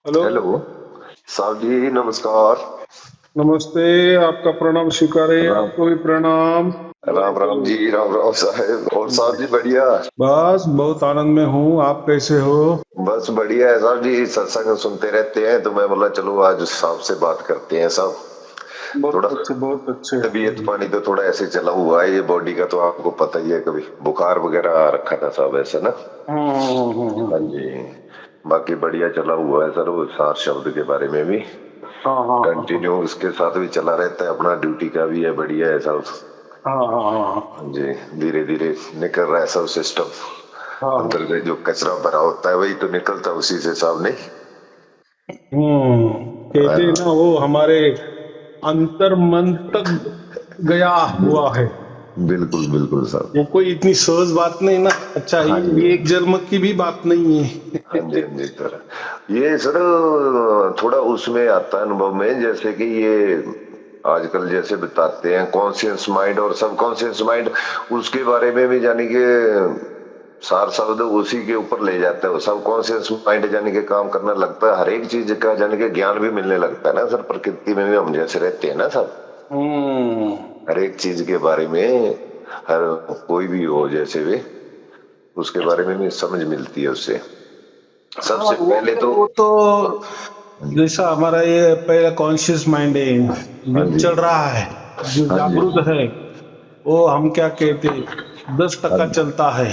Hello. Hello. साहब जी नमस्कार। नमस्ते। आपका प्रणाम स्वीकार है, राम आपको भी प्रणाम। राम राम जी, राम राम साहेब। और साहब जी बढ़िया। बस बहुत आनंद में हूँ, आप कैसे हो? बस बढ़िया है साहब जी, सत्संग सुनते रहते हैं तो मैं बोला चलो आज साहब से बात करते हैं साहब। थोड़ा बहुत अच्छे, बहुत अच्छे। तबीयत पानी तो थोड़ा ऐसे चला हुआ है, ये बॉडी का तो आपको पता ही है, कभी बुखार वगैरह आ रखा था साहब ऐसा ना। हाँ हम्म। जी। बाकी बढ़िया चला हुआ है सर, वो सार शब्द के बारे में भी हाँ हाँ हाँ हाँ कंटिन्यू उसके साथ भी चला रहता है, अपना ड्यूटी का भी है, बढ़िया है सब। हाँ हाँ हाँ हाँ जी। धीरे धीरे निकल रहा है सब सिस्टम। हाँ हाँ। अंदर से जो कचरा भरा होता है वही तो निकलता है उसी से साहब, नहीं? कहते हैं ना, हाँ, वो हमारे अंतर मन तक गया हुआ है। बिल्कुल बिल्कुल साहब। वो कोई इतनी सहज बात नहीं ना। अच्छा, हाँ जी। ये एक जन्म की भी बात नहीं हाँ जी, है। हाँ जी सर। ये सर थोड़ा उसमें आता है अनुभव में, जैसे कि ये आजकल जैसे बताते हैं कॉन्शियस माइंड और सब कॉन्शियस माइंड, उसके बारे में भी जानी कि सार शब्द उसी के ऊपर ले जाता है। सब कॉन्शियस माइंड जानी के काम करना लगता है, हर एक चीज का जानी के ज्ञान भी मिलने लगता है ना सर, प्रकृति में भी हम जैसे रहते हैं ना सब, हम्म। हर एक चीज के बारे में, हर कोई भी हो जैसे भी, उसके बारे में भी समझ मिलती है उससे। हाँ, सबसे पहले तो वो तो हाँ जी, जैसा हमारा ये पहला कॉन्शियस माइंड है, हाँ जो जी, चल रहा है, जो हाँ जी, जागरूक है, वो हम क्या कहते हैं, 10% हाँ चलता है।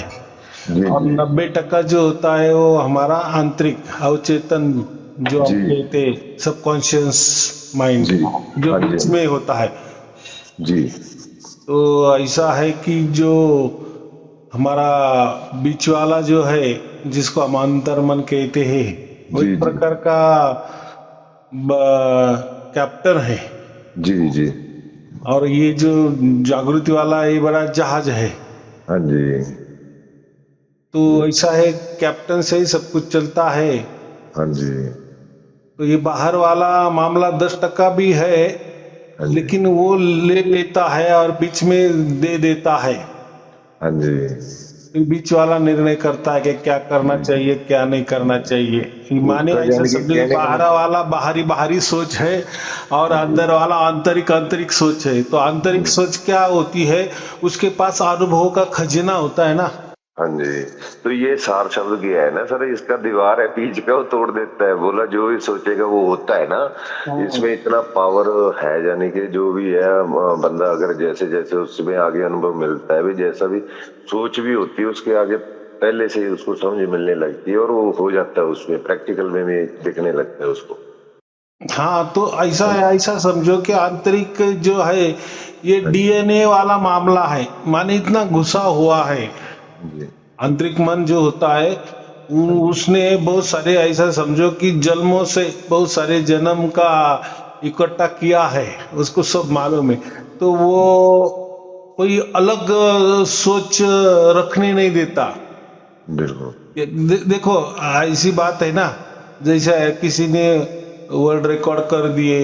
जी, और जी, 90% जो होता है वो हमारा आंतरिक अवचेतन, जो हम जी, कहते हैं सबकॉन्शियस माइंड, जी, जो हाँ जी, बीच हाँ में होता है। जी, तो ऐसा है कि जो हमारा बीच वाला जो है, जिसको हम अंतर मन कहते हैं, वो एक जी, जी, प्रकार का कैप्टन है। जी, जी, और ये जो जागृति वाला ये बड़ा जहाज है। हाँ जी, तो ऐसा है, कैप्टन से ही सब कुछ चलता है। हाँ जी, तो ये बाहर वाला मामला 10% भी है, हाँ जी, लेकिन वो ले लेता है और बीच में दे देता है। हाँ जी, फिर बीच वाला निर्णय करता है कि क्या करना जी, चाहिए, क्या नहीं करना चाहिए। माने उसका ऐसा जाने के समझो कि कहने का बाहर मतलब, वाला बाहरी बाहरी सोच है, और हाँ जी, अंदर वाला आंतरिक आंतरिक सोच है। तो आंतरिक जी, सोच क्या होती है? उसके पास अनुभव का खजाना होता है ना। हाँ जी। तो ये सार शब्द क्या है ना सर, इसका दीवार है बीच का, वो तोड़ देता है, बोला जो भी सोचेगा वो होता है ना। हम्म। इसमें इतना पावर है, यानी कि जो भी है बंदा अगर जैसे जैसे उसमें आगे अनुभव मिलता है भी, जैसा भी सोच भी होती है उसके आगे, पहले से ही उसको समझ मिलने लगती है और वो हो जाता है, उसमें प्रैक्टिकल में भी दिखने लगता है उसको। हाँ, तो ऐसा हाँ ऐसा समझो कि आंतरिक जो है, ये हाँ जी, डीएनए वाला मामला है। माने इतना घुसा हुआ है। हाँ जी, आंतरिक मन जो होता है, हाँ जी, उसने बहुत सारे, ऐसा समझो कि जन्मों से बहुत सारे जन्म का इकट्ठा किया है, उसको सब मालूम है। तो वो कोई अलग सोच रखने नहीं देता। बिल्कुल, देखो, ऐसी बात है ना, जैसे किसी ने वर्ल्ड रिकॉर्ड कर दिए।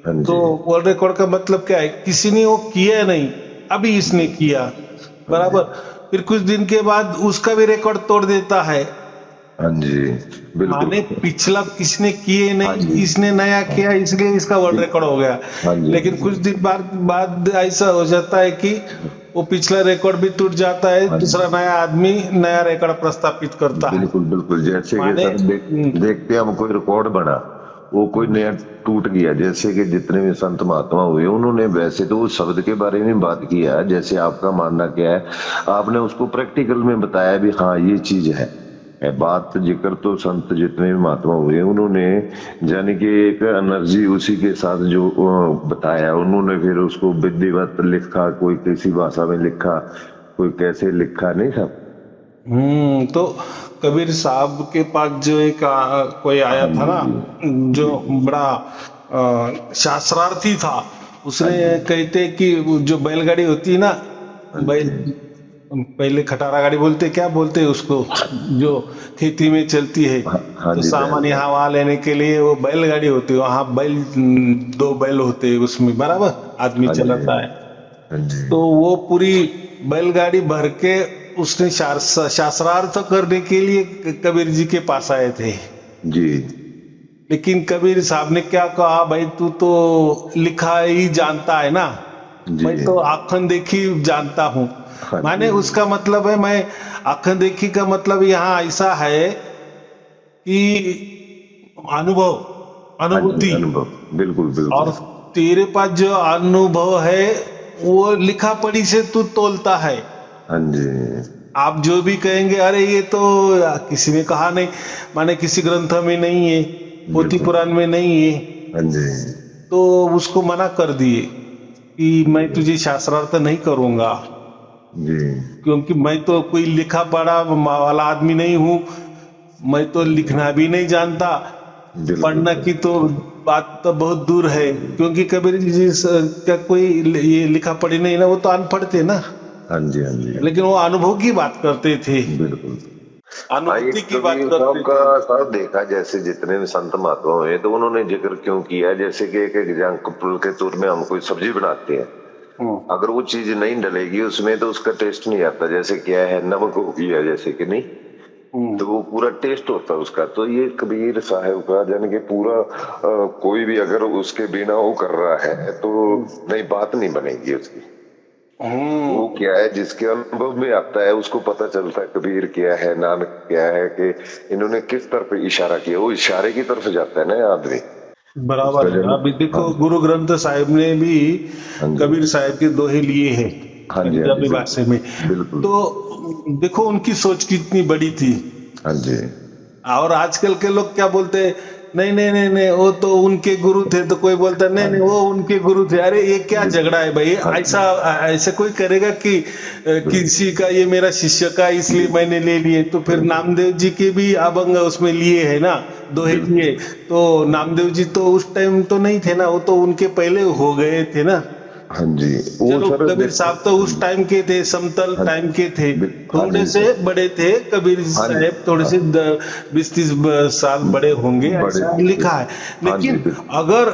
हाँ तो जी, वर्ल्ड रिकॉर्ड का मतलब क्या है? किसी ने वो किया नहीं, अभी इसने जी, किया। हाँ जी, बराबर। फिर कुछ दिन के बाद उसका भी रिकॉर्ड तोड़ देता है। हाँ जी, बिल्कुल, माने पिछला किसने किए हाँ नहीं, जी, इसने नया हाँ किया, इसलिए इसका वर्ल्ड जी, रिकॉर्ड हो गया। हाँ जी, हाँ लेकिन जी, कुछ दिन बाद बाद ऐसा हो जाता है कि वो पिछला रिकॉर्ड भी टूट जाता है, हाँ जी, दूसरा नया आदमी नया रिकॉर्ड प्रस्तापित करता है। बिल्कुल बिल्कुल, जैसे कि माने सर देखते हैं हम कोई रिकॉर्ड बना, वो कोई नया टूट गया, जैसे कि जितने भी संत महात्मा हुए उन्होंने वैसे तो उस शब्द के बारे में बात किया, जैसे आपका मानना क्या है, आपने उसको प्रैक्टिकल में बताया भी हाँ ये चीज है। बात जिक्र तो संत जितने भी महात्मा हुए उन्होंने यानी कि एक एनर्जी उसी के साथ जो बताया, उन्होंने फिर उसको विधिवत लिखा, कोई किसी भाषा में लिखा, कोई कैसे लिखा, नहीं सब। तो कबीर साहब के पास जो एक कोई आया हाँ था ना, जी, जो जी, बड़ा शास्त्रार्थी था। हाँ उसने जी, कहते कि वो जो बैलगाड़ी होती है ना, हाँ बैल, जी, पहले खटारा गाड़ी बोलते, क्या बोलते हैं उसको, जो खेती में चलती है। हाँ हाँ तो जी, सामान बैलगाड़ी, यहाँ वहां लेने के लिए वो बैलगाड़ी होती है, वहां बैल, दो बैल होते हैं उसमें, बराबर, आदमी हाँ जी, चलाता है। हाँ जी, तो वो पूरी बैलगाड़ी भर के उसने शास्त्रार्थ करने के लिए कबीर जी के पास आए थे। जी, लेकिन कबीर साहब ने क्या कहा, भाई तू तो लिखा ही जानता है ना, जी। मैं तो आंखन देखी जानता हूँ। हाँ माने जी। उसका मतलब है, मैं आंखन देखी का मतलब यहाँ ऐसा है कि अनुभव, हाँ जी, अनुभूति। अनुभव। बिल्कुल और बिल्कुल। तेरे पास जो अनुभव है वो लिखा पढ़ी से तू तोलता है। हाँ जी। आप जो भी कहेंगे, अरे ये तो किसी ने कहा नहीं, माने किसी ग्रंथ में नहीं है, पोथी बिल्कुल। पुराण में नहीं है, हाँ जी। तो उसको मना कर दिए कि मैं जी। तुझे शास्त्रार्थ नहीं करूंगा, जी। क्योंकि मैं तो कोई लिखा पढ़ा वाला आदमी नहीं हूं, मैं तो लिखना भी नहीं जानता, बिल्कुल पढ़ना की बिल्कुल। तो बात तो बहुत दूर है, क्योंकि कबीर जी का कोई ये लिखा पढ़ी नहीं ना, वो तो अनपढ़ थे ना। हाँ जी। हाँ जी। लेकिन वो अनुभव की बात करते थे, बिल्कुल। अनुभूति एक की बात कबीर साहब करते का थे। साहब देखा, जैसे जितने भी संत महात्मा हुए तो उन्होंने जिक्र क्यों किया, जैसे कि एक एग्जाम्पल के तौर में हम कोई सब्जी बनाते हैं, हम्म, अगर वो चीज नहीं डलेगी उसमें तो उसका टेस्ट नहीं आता। जैसे क्या है, नमक हो गया जैसे कि नहीं, हम्म, तो वो पूरा टेस्ट होता है उसका। तो ये कबीर साहब का यानी कि पूरा कोई भी अगर उसके बिना वो कर रहा है तो नहीं, बात नहीं बनेगी उसकी। वो हम्म। क्या है, जिसके अनुभव में आता है उसको पता चलता है कबीर क्या है, नानक क्या है, कि इन्होंने किस तरफ इशारा किया, वो इशारे की तरफ जाता है ना आदमी। बराबर उसका है। जन्म। अभी हाँ देखो जी। गुरु ग्रंथ साहिब ने भी हाँ जी। कबीर साहब के दोहे लिए हैं हाँ जी। हाँ जी। पंजाबी बिल्कुल भाषा में। बिल्कुल। तो देखो उनकी सोच कितनी बड़ी थी। हाँ जी। और आजकल के लोग क्या बोलते हैं, नहीं नहीं नहीं नहीं वो तो उनके गुरु थे, तो कोई बोलता है नहीं हाँ नहीं जी। वो उनके गुरु थे। अरे ये क्या बिल्कुल। झगड़ा है भाई, हाँ ऐसा जी। ऐसे कोई करेगा कि बिल्कुल किसी का ये मेरा शिष्य का इसलिए मैंने ले लिए। तो फिर बिल्कुल। नामदेव जी के भी अभंग उसमें लिए है ना, दोहे बिल्कुल। लिए। तो नामदेव जी तो उस टाइम तो नहीं थे ना, वो तो उनके पहले हो गए थे ना। हाँ जी। वो चलो सर कबीर देखो। साहब तो उस टाइम के थे, समतल हाँ टाइम के थे, हाँ थोड़े जी से सर। बड़े थे कबीर हाँ जी। साहब, थोड़े हाँ, से 20-30 साल बड़े होंगे बड़े ऐसा थे। लिखा है। हाँ जी। लेकिन बिल्कुल। अगर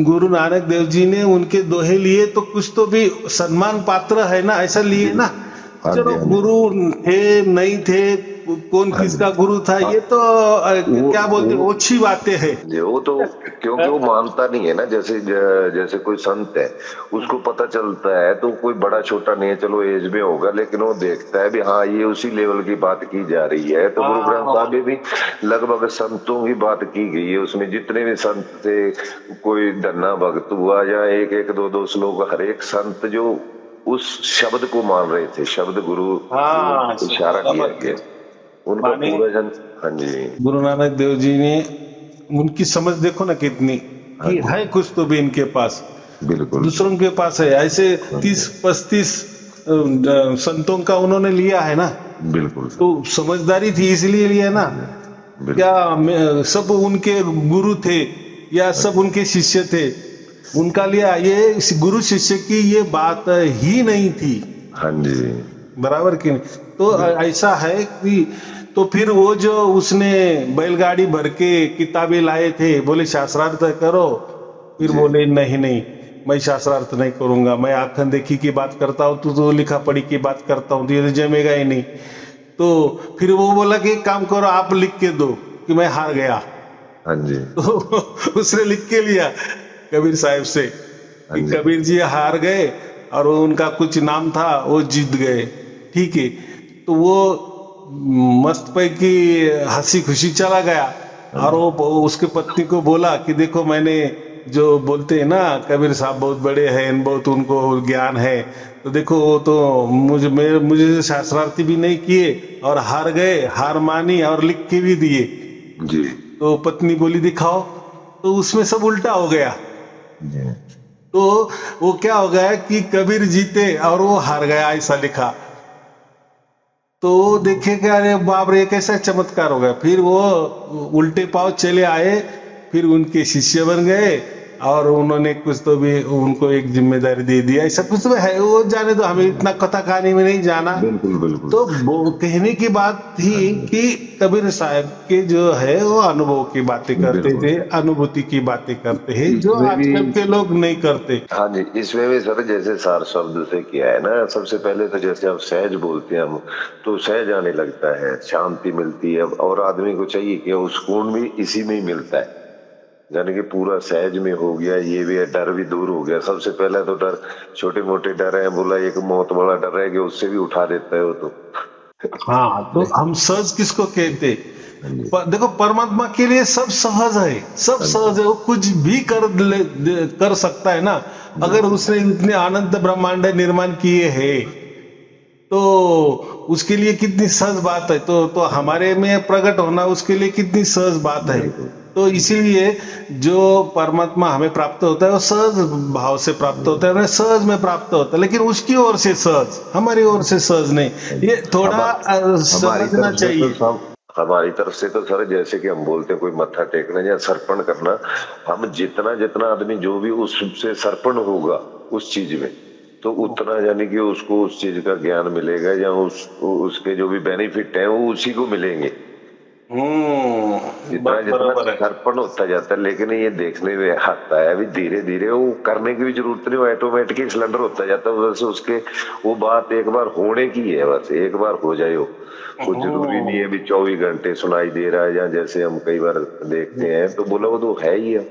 गुरु नानक देव जी ने उनके दोहे लिए तो कुछ तो भी सम्मान पात्र है ना, ऐसा लिए ना। बिल्कुल। हाँ चलो जी। हाँ जी। गुरु थे नहीं थे, कौन हाँ जी। किसका गुरु था, हाँ। ये तो क्या बोलते वो ओछी बातें है। जी, वो तो क्योंकि वो मानता नहीं है ना। जैसे जैसे कोई संत है, उसको पता चलता है तो कोई बड़ा छोटा नहीं है, चलो एज में होगा, लेकिन वो देखता है भी हाँ ये उसी लेवल की बात की जा रही है। तो गुरु ग्रंथ हाँ, साहब में भी लगभग संतों की बात की गई है, उसमें जितने भी संत थे, कोई धन्ना भगत हुआ या एक एक दो दो श्लोक, हर एक संत जो उस शब्द को मान रहे थे, शब्द गुरु जो हाँ, इशारा किया बराबर। गया, उनका माने पूरा जन। हाँ जी। गुरु नानक देव जी ने, उनकी समझ देखो ना कितनी, हाँ कि जी। है कुछ तो भी इनके पास, बिल्कुल। दूसरों के पास है ऐसे हाँ जी। 30-35 संतों का उन्होंने लिया है ना। बिल्कुल तो सर। समझदारी थी इसलिए लिया ना। हाँ जी। क्या बिल्कुल। सब उनके गुरु थे या हाँ सब जी। उनके शिष्य थे, उनका लिया ये इस गुरु शिष्य की ये बात ही नहीं थी। हाँ जी। बराबर कि नहीं। तो बिल्कुल। ऐसा है कि, तो फिर वो जो उसने बैलगाड़ी भर के किताबें लाए थे, बोले शास्त्रार्थ करो, फिर जी। बोले नहीं नहीं मैं शास्त्रार्थ नहीं करूंगा, मैं आंखन देखी की बात करता हूँ, तू तो लिखा पढ़ी की बात करता हूँ, तो ये तो जमेगा ही नहीं। तो फिर वो बोला कि एक काम करो आप लिख के दो कि मैं हार गया। हाँ जी। तो उसने लिख के लिया कबीर साहब से हाँ कि जी। कबीर जी हार गए और वो उनका कुछ नाम था वो जीत गए। ठीक है, तो वो मस्त पैकी हंसी खुशी चला गया। हाँ और जी। वो उसके पत्नी को बोला कि देखो मैंने, जो बोलते हैं ना कबीर साहब बहुत बड़े हैं, बहुत उनको ज्ञान है, तो देखो वो तो मुझे शास्त्रार्थी भी नहीं किए और हार गए, हार मानी और लिख के भी दिए। जी। तो पत्नी बोली दिखाओ। तो उसमें सब उल्टा हो गया। जी। तो वो क्या हो गया कि कबीर जीते और वो हार गया, ऐसा लिखा। तो वो देखेगा अरे बाप रे कैसा चमत्कार हो गया। फिर वो उल्टे पांव चले आए, फिर उनके शिष्य बन गए और उन्होंने कुछ तो भी उनको एक जिम्मेदारी दे दिया, ऐसा कुछ तो है। वो जाने दो, हमें इतना कथा कहानी में नहीं जाना। बिल्कुल बिल्कुल। तो वो कहने की बात थी हाँ जी। कि कबीर साहब के जो है वो अनुभव की बातें करते बिल्कुल। थे, अनुभूति की बातें करते हैं, जो इसमें भी। आजकल के लोग नहीं करते। हाँ जी, इसमें भी सर जैसे सार शब्द से किया है ना, सबसे पहले तो जैसे आप सहज बोलते हैं हम, तो सहज आने लगता है, शांति मिलती है, और आदमी को चाहिए कि वो सुकून भी इसी में ही मिलता है। यानी कि पूरा सहज में हो गया, ये भी है, डर भी दूर हो गया। सबसे पहले तो डर, छोटे मोटे डर है, बोला एक मौत वाला डर है कि उससे भी उठा देता है वो तो। हाँ, तो नहीं। हम सहज किसको कहते? हाँ जी। देखो, परमात्मा के लिए सब सहज है, सब हाँ जी। सहज है, वो कुछ भी कर सकता है ना। अगर बिल्कुल। उसने इतने अनंत ब्रह्मांड निर्माण किए हैं, तो उसके लिए कितनी सहज बात है। तो हमारे में प्रकट होना उसके लिए कितनी सहज बात है। बिल्कुल। तो इसीलिए जो परमात्मा हमें प्राप्त होता है वो सहज भाव से प्राप्त होता है, हमें सहज में प्राप्त होता है, लेकिन उसकी ओर से सहज, हमारी ओर से सहज नहीं। ये थोड़ा हमारी समझना तरफ से तो चाहिए। सब, हमारी तरफ से तो सर, जैसे कि हम बोलते हैं कोई मत्था टेकना या सर्पण करना, हम जितना जितना आदमी जो भी उससे सर्पण होगा उस चीज में, तो उतना यानी कि उसको उस चीज का ज्ञान मिलेगा, या उसके जो भी बेनिफिट है वो उसी को मिलेंगे, जितना बात जितना बराबर है। सर्पण होता जाता है। लेकिन ये देखने में आता है अभी धीरे धीरे, वो करने की भी जरूरत नहीं, वो ऑटोमेटिकली सिलेंडर होता जाता है। वैसे उसके, वो बात एक बार होने की है, बस एक बार हो जाए वो जरूरी नहीं हम्म है अभी 24 घंटे सुनाई दे रहा है, या जैसे हम कई बार देखते हैं तो बोला वो तो है ही है।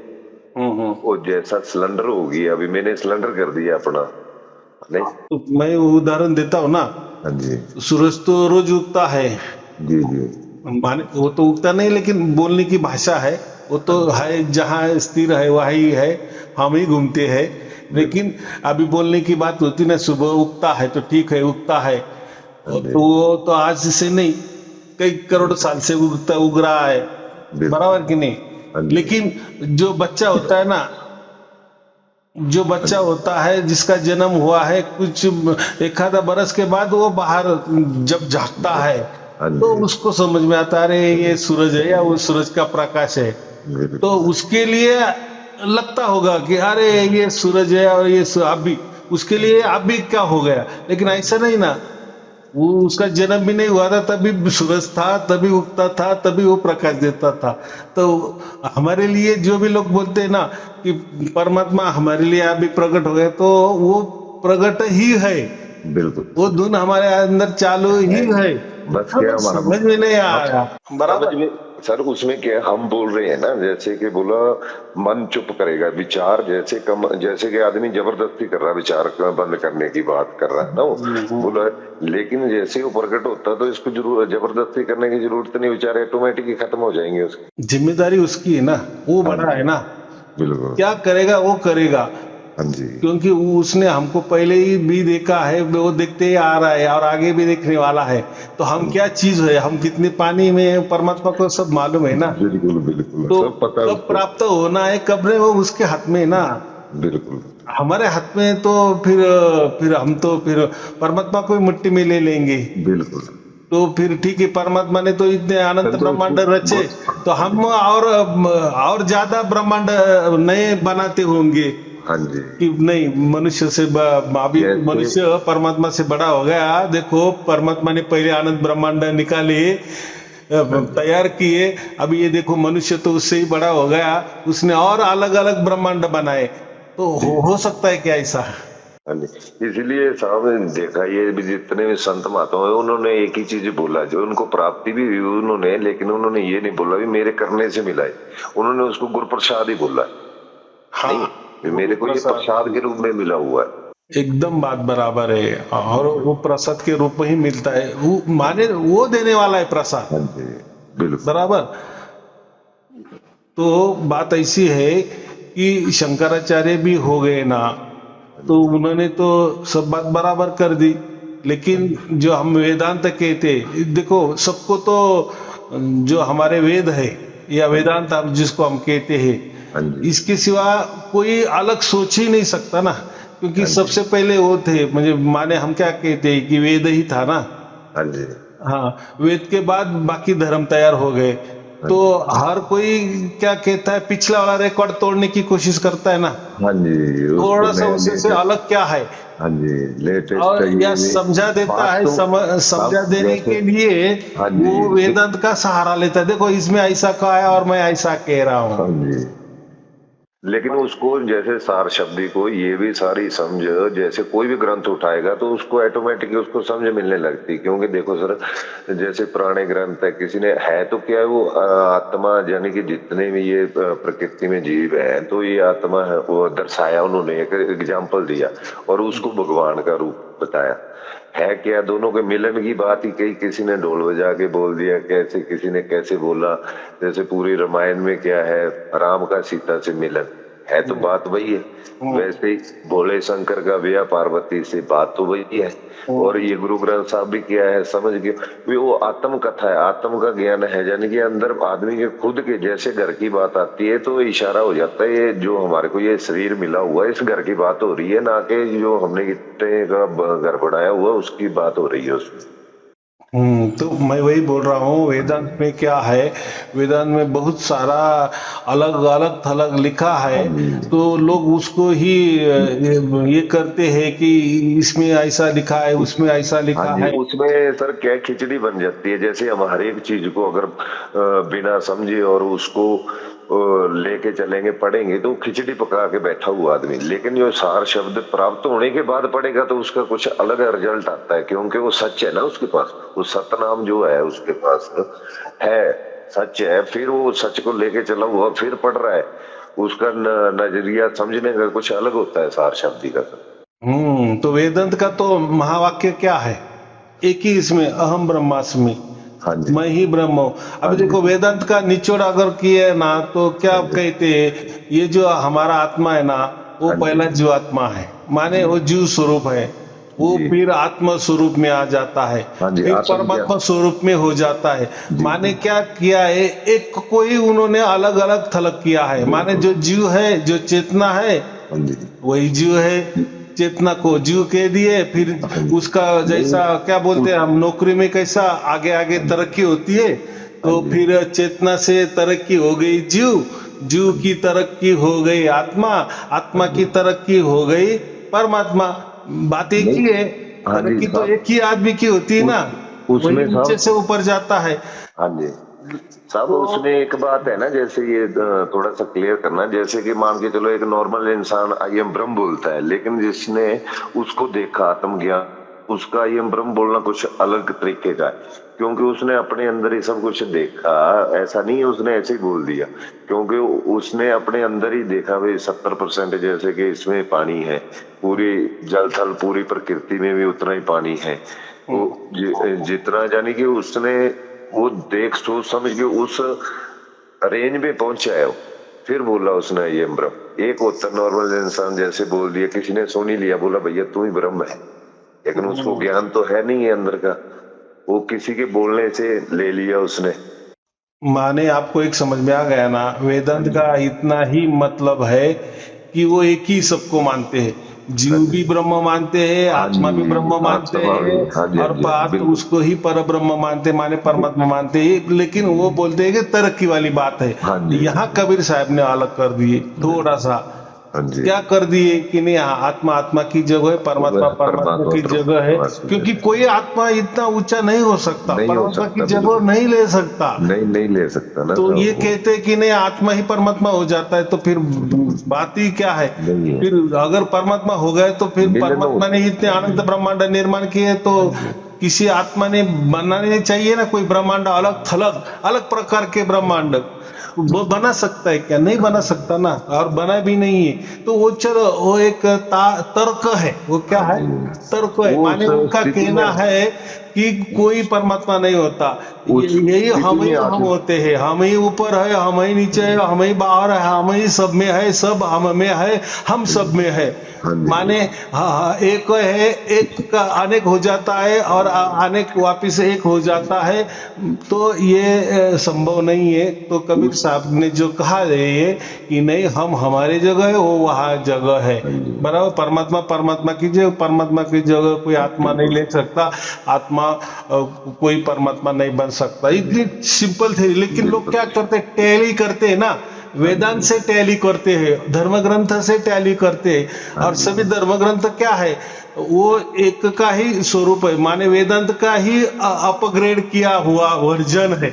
हम्म। वो जैसा सिलेंडर होगी, अभी मैंने सिलेंडर कर दिया अपना, नहीं। तो मैं उदाहरण देता हूँ ना। हाँ जी। सूरज तो रोज उगता है, जी जी। माने वो तो उगता नहीं, लेकिन बोलने की भाषा है। वो हाँ तो जी। है, जहाँ स्थिर है वही है, हम ही घूमते हैं। बिल्कुल। लेकिन अभी बोलने की बात होती ना, सुबह उगता है तो ठीक है, उगता है। हाँ जी। तो वो तो आज से नहीं, कई करोड़ बिल्कुल। साल से उग रहा है, बिल्कुल। बराबर कि नहीं? हाँ जी। लेकिन जो बच्चा होता है ना, जो हाँ बच्चा जी। होता है जिसका जन्म हुआ है कुछ एक आधा बरस के बाद, वो बाहर जब झांकता है, हाँ तो जी। उसको समझ में आता है, अरे ये सूरज है या वो सूरज का प्रकाश है। तो बिल्कुल। उसके लिए लगता होगा कि अरे ये सूरज है और ये अभी, उसके लिए अभी क्या हो गया। लेकिन ऐसा नहीं ना, वो उसका जन्म भी नहीं हुआ था तभी सूरज था, तभी उगता था, तभी वो प्रकाश देता था। तो हमारे लिए जो भी लोग बोलते हैं ना कि परमात्मा हमारे लिए अभी प्रकट हो गए, तो वो प्रकट ही है, बिल्कुल। वो धुन हमारे अंदर चालू ही है। है। बस क्या हमें हमारा, समझ में नहीं हम आया, समझ बराबर। में, सर उसमें क्या हम बोल रहे हैं ना, जैसे कि बोला मन चुप करेगा, विचार जैसे कम, जैसे कि आदमी जबरदस्ती कर रहा है, विचार बंद करने की बात कर रहा है ना वो, बोला। लेकिन जैसे वो प्रकट होता है तो इसको जरूर जबरदस्ती करने की जरूरत नहीं, विचार ऑटोमेटिकली खत्म हो जाएंगे उसके। जिम्मेदारी उसकी है ना, वो हाँ बड़ा जी। है ना, बिल्कुल। क्या करेगा वो करेगा। हाँ जी। क्योंकि उसने हमको पहले ही भी देखा है, वो देखते ही आ रहा है और आगे भी देखने वाला है। तो हाँ हम क्या जी। चीज है, हम कितने पानी में हैं, परमात्मा को सब मालूम है ना। बिल्कुल बिल्कुल, तो सब पता है कब उसको। प्राप्त होना है कब नहीं, वो उसके हाथ में है ना। बिल्कुल। हमारे हाथ में तो फिर हम तो फिर परमात्मा को ही मिट्टी में ले लेंगे। बिल्कुल। तो फिर ठीक है, परमात्मा ने तो इतने अनंत फिर तो उसको ब्रह्मांड रचे, बहुत। तो हम और ज्यादा ब्रह्मांड नए बनाते होंगे हाँ जी। कि नहीं। मनुष्य से अभी जैसे। मनुष्य परमात्मा से बड़ा हो गया। देखो, परमात्मा ने पहले आनंद ब्रह्मांड निकाले, हाँ जी। तैयार किए। अभी ये देखो, मनुष्य तो उससे ही बड़ा हो गया, उसने और अलग अलग ब्रह्मांड बनाए। तो जी। हो सकता है क्या ऐसा? हाँ जी। इसलिए साहब ने देखा, ये भी जितने भी संत महात्मा है उन्होंने एक ही चीज बोला, जो उनको प्राप्ति भी हुई उन्होंने, लेकिन उन्होंने ये नहीं बोला भी मेरे करने से मिला है। उन्होंने उसको गुरु प्रसाद ही बोला, नहीं हाँ, भी गुरु मेरे को ये प्रसाद, प्रसाद के रूप में मिला हुआ है। एकदम बात बराबर है। और वो प्रसाद के रूप में ही मिलता है, वो माने वो देने वाला है प्रसाद, हाँ जी। बिल्कुल। बराबर। तो बात ऐसी है कि शंकराचार्य भी हो गए ना, हाँ तो जी। उन्होंने तो सब बात बराबर कर दी। हाँ लेकिन जी। जो हम वेदांत कहते, देखो सबको तो जो हमारे वेद है या हाँ जी। वेदांत हम जिसको हम कहते हैं, हाँ जी। इसके सिवा कोई अलग सोच ही नहीं सकता ना। क्योंकि हाँ जी। सबसे पहले वो थे, मुझे माने हम क्या कहते हैं कि वेद ही था ना। हाँ जी। हाँ, वेद के बाद बाकी धर्म तैयार हो गए। हाँ तो जी। हर कोई क्या कहता है, पिछला वाला रिकॉर्ड तोड़ने की कोशिश करता है ना। हाँ जी, उसको थोड़ा सा नया उससे से लेटेस्ट। अलग क्या है, हाँ जी। लेटेस्ट और या ये भी समझा देता बात है, तो समझा सब देने जैसे। के लिए हाँ वो जी। वेदांत का सहारा लेता है। देखो, इसमें ऐसा कहा है और मैं ऐसा कह रहा हूं। हाँ जी। लेकिन उसको जैसे सार शब्दी को ये भी सारी समझ, जैसे कोई भी ग्रंथ उठाएगा तो उसको ऑटोमेटिकली उसको समझ मिलने लगती, क्योंकि देखो सर जैसे पुराने ग्रंथ है, किसी ने है तो क्या है वो आत्मा, यानी कि जितने भी ये प्रकृति में जीव है तो ये आत्मा है, वो दर्शाया उन्होंने, एक एग्जाम्पल दिया और उसको भगवान का रूप बताया। है क्या, दोनों के मिलन की बात ही कही, किसी ने ढोल बजा के बोल दिया कैसे, किसी ने कैसे बोला। जैसे पूरी रामायण में क्या है, राम का सीता से मिलन है तो बात वही है, वैसे ही भोले शंकर का ब्याह पार्वती से, बात तो वही है। और ये गुरु ग्रंथ साहब भी किया है, समझ गए भी वो आत्म कथा है, आत्म का ज्ञान है, यानी कि अंदर आदमी के खुद के जैसे घर की बात आती है तो इशारा हो जाता है, ये जो हमारे को ये शरीर मिला हुआ है इस घर की बात हो रही है, ना कि जो हमने इतने का घर बनाया हुआ उसकी बात हो रही है उसमें। तो मैं वही बोल रहा हूँ, वेदांत में क्या है, वेदांत में बहुत सारा अलग अलग थलग लिखा है, हाँ जी, तो लोग उसको ही ये करते हैं कि इसमें ऐसा लिखा है, उसमें ऐसा हाँ लिखा जी, है। उसमें सर क्या खिचड़ी बन जाती है, जैसे हम हर एक चीज को अगर बिना समझे और उसको लेके चलेंगे पढ़ेंगे तो खिचड़ी पका के बैठा हुआ आदमी, लेकिन जो सार शब्द प्राप्त होने के बाद पढ़ेगा तो उसका कुछ अलग रिजल्ट आता है, क्योंकि वो सच है ना उसके पास, वो सतनाम जो है उसके पास है, सच है, फिर वो सच को लेके चला हुआ फिर पढ़ रहा है, उसका नजरिया समझने का कुछ अलग होता है सार शब्दी का। तो वेदांत का तो महावाक्य क्या है, एक ही इसमें, अहम ब्रह्मास्मि, हाँ जी, मैं ही ब्रह्म हूँ। हाँ अभी जी, देखो वेदांत का निचोड़ अगर किए ना तो क्या हाँ जी, कहते हैं, ये जो हमारा आत्मा है ना, वो हाँ जी, पहला जीवात्मा है, माने जी, वो जीव स्वरूप है, वो जी, फिर आत्मा स्वरूप में आ जाता है, हाँ जी, फिर आत्म ज्ञान, परमात्मा स्वरूप में हो जाता है। जी, माने जी, क्या किया है, एक को ही उन्होंने अलग अलग थलग किया है, माने बिल्कुल, जो जीव है, जो चेतना है, हाँ जी, वही जीव है, चेतना को जीव कह दिए, फिर हाँ जी, उसका नहीं, जैसा क्या बोलते उस, हैं हम, नौकरी में कैसा आगे आगे हाँ जी, तरक्की होती है, हाँ तो जी, फिर चेतना से तरक्की हो गई जीव, जीव की तरक्की हो गई आत्मा, हाँ आत्मा की जी, तरक्की हो गई परमात्मा। बात एक नहीं, ही है, हाँ जी तरक्की तो साहब, एक ही आदमी की होती है ना, उस वही उसमें नीचे साहब, से ऊपर जाता है। हाँ जी साहब, तो उसमें एक बात है ना, जैसे ये थोड़ा सा क्लियर करना, जैसे कि मान के चलो एक नॉर्मल इंसान आई एम ब्रह्म बोलता है, लेकिन जिसने उसको देखा आत्मज्ञान, उसका आई एम ब्रह्म बोलना कुछ अलग तरीके का है, क्योंकि उसने अपने अंदर ही सब कुछ देखा, ऐसा नहीं है उसने ऐसे ही बोल दिया, क्योंकि उसने अपने अंदर ही देखा भाई 70% जैसे कि इसमें पानी है, पूरी जल थल पूरी प्रकृति में भी उतना ही पानी है, वो जितना, यानी कि उसने वो देख सोच समझ के उस रेंज में पहुंचा है वो। फिर बोला उसने ये ब्रह्म, एक होता नॉर्मल इंसान जैसे बोल दिया, किसी ने सुन ही लिया, बोला भैया तू ही ब्रह्म है, लेकिन उसको ज्ञान तो है नहीं है अंदर का, वो किसी के बोलने से ले लिया उसने। माने आपको एक समझ में आ गया ना, हाँ वेदांत जी, का इतना ही मतलब है कि वो एक ही सबको मानते हैं, हाँ जीव जी, भी ब्रह्म मानते हैं, हाँ आत्मा भी जी, ब्रह्म मानते आत्मा भी, हैं, हाँ जी, हाँ और जी, हाँ जी, बात बिल्कुल, उसको ही पर ब्रह्म मानते, माने परमात्मा मानते हैं, लेकिन वो बोलते हैं कि तरक्की वाली बात है। हाँ जी, यहाँ कबीर साहब ने अलग कर दिए थोड़ा बिल्कुल, सा, हाँ जी, क्या कर दिए कि नहीं, हाँ, आत्मा आत्मा की जगह है, परमात्मा वह परमात्मा परमात्मा की जगह है, परमात्मा की क्योंकि जगह कोई आत्मा इतना ऊंचा नहीं हो सकता, नहीं हो परमात्मा की सकता, जगह बिल्कुल, नहीं ले सकता। नहीं, नहीं ले सकता ना तो ये साहब वो, कहते हैं कि नहीं आत्मा ही परमात्मा हो जाता है, तो फिर बात ही क्या है। नहीं है, फिर अगर परमात्मा हो गए तो फिर मिलन परमात्मा होता ने है, इतने हाँ जी, अनंत ब्रह्मांड निर्माण किए, तो हाँ जी, किसी आत्मा ने बनाने चाहिए ना कोई ब्रह्मांड, अलग थलग अलग प्रकार के ब्रह्मांड, वो बना सकता है क्या, नहीं बना सकता ना, और बना भी नहीं है। तो वो चलो वो एक तर्क है, वो क्या हाँ है, जी, तर्क है, वो माने उस उनका स्थिति में, कहना है कि कोई परमात्मा नहीं होता, उस यही स्थिति हम में ही हम आके, होते हैं, हम ही ऊपर है, हम ही नीचे है, हम ही बाहर है, हम ही सब में है, सब हम में है, हम सब में है। हाँ जी, माने हाँ हाँ, एक है, एक का अनेक हो जाता है, और अनेक वापिस एक हो जाता है, तो ये संभव नहीं है। तो कबीर उस, साहब ने जो कहा है ये, कि नहीं हम हमारी जगह है, वो वहाँ जगह है, हाँ जी, बराबर, परमात्मा परमात्मा की जगह, परमात्मा की जगह कोई आत्मा नहीं बिल्कुल, ले सकता, आत्मा कोई परमात्मा नहीं बन सकता, हाँ जी, इतनी सिंपल थी। लेकिन लोग बिल्कुल, क्या करते, टैली करते हैं ना, हाँ वेदांत जी, से टैली करते हैं, धर्म ग्रंथ से टैली करते हैं, हाँ और जी, सभी धर्म ग्रंथ क्या है, वो एक का ही स्वरूप है, माने वेदांत का ही अपग्रेड किया हुआ वर्जन है।